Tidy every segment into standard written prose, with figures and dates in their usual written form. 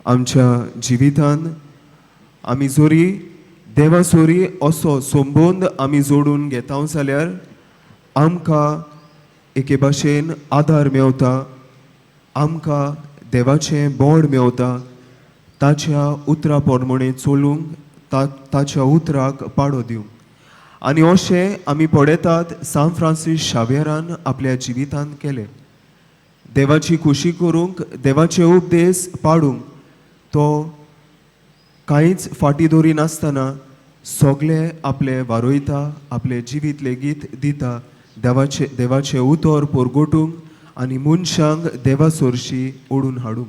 आमच्या जिवितान आमी जोरी देवा सोरी असो संबंद आमी जोडून घेता जाल्यार आमकां एके भाशेन आदार मेवता, आमकां देवाचें बोड मेवता, ताच्या उतरा पोरमोणे चलूंक ताच्या उतराक पाडो दिवंक. आनी अशें आमी पळयतात सान फ्रांसीस शावेरान आपल्या जिवितान केलें. देवाची खुशी करूंक, देवाचे उपदेश पाडूंक तो कांयच फाटी दवरी नासतना सगळे आपले वारोयता, आपले जिवीत लेगीत दिता देवाचे उतर परगोटूंक आनी मनशांक देवा सोरशी ओडून हाडूंक.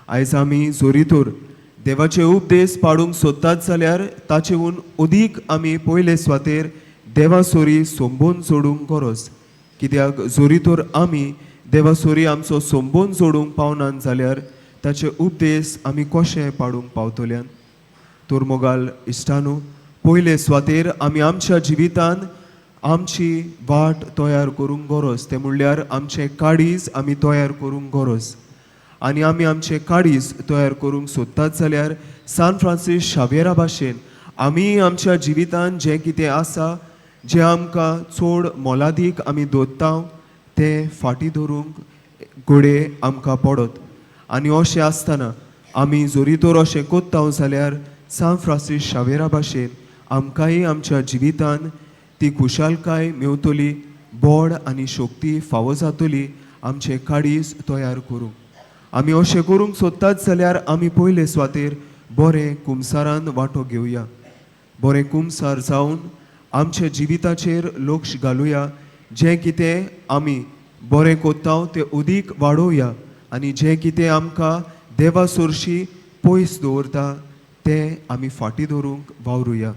आयज आमी जोरीतोर देवाचे उपदेश पाडूंक सोदतात जाल्यार ताचेहून अदीक आमी पयले सुवातेर देवा सोरी संबंद जोडूंक गरज. कित्याक जोरीतोर आमी देवा सोरी आमचो संबंद जोडूंक पावनात जाल्यार ताचे उपदेश आमी कशे पाडूंक पावतल्यान. तोर मोगाल इश्टानू, पयले सुवातेर आमी आमच्या जिवितान आमची वाट तयार करूंक गरज. ते म्हणल्यार आमचें काळीज आमी तयार करूंक गरज. आनी आमी आमचें काळीज तयार करूंक सोदतात जाल्यार सान फ्रांसीस शावेरा भाशेन आमी आमच्या जिवितान जें कितें आसा, जें आमकां चड मोलादीक आमी दोत्ता तें फाटीं दवरूंक घोडे आमकां पडत. आनी अशें आसतना आमी जोरीतोर अशें कोत्ता जाल्यार सान फ्रांसीस शावेरा भाशेन आमकांय आमच्या जिवितान ती खुशालकाय मेवतली, बोड आनी शक्ती फावो जातली आमचें काळीज तयार करूंक. आमी अशें करूंक सोदतात जाल्यार आमी पयले सुवातेर बरें कुमसारान वांटो घेवया. बरें कुमसार जावन आमच्या जिविताचेर लक्ष घालुया. जें कितें आमी बरें कोत्ता तें अदीक वाडोवया आनी जें कितें आमकां देवा सोरशी पयस दवरता तें आमी फाटीं दवरूंक वावरुया.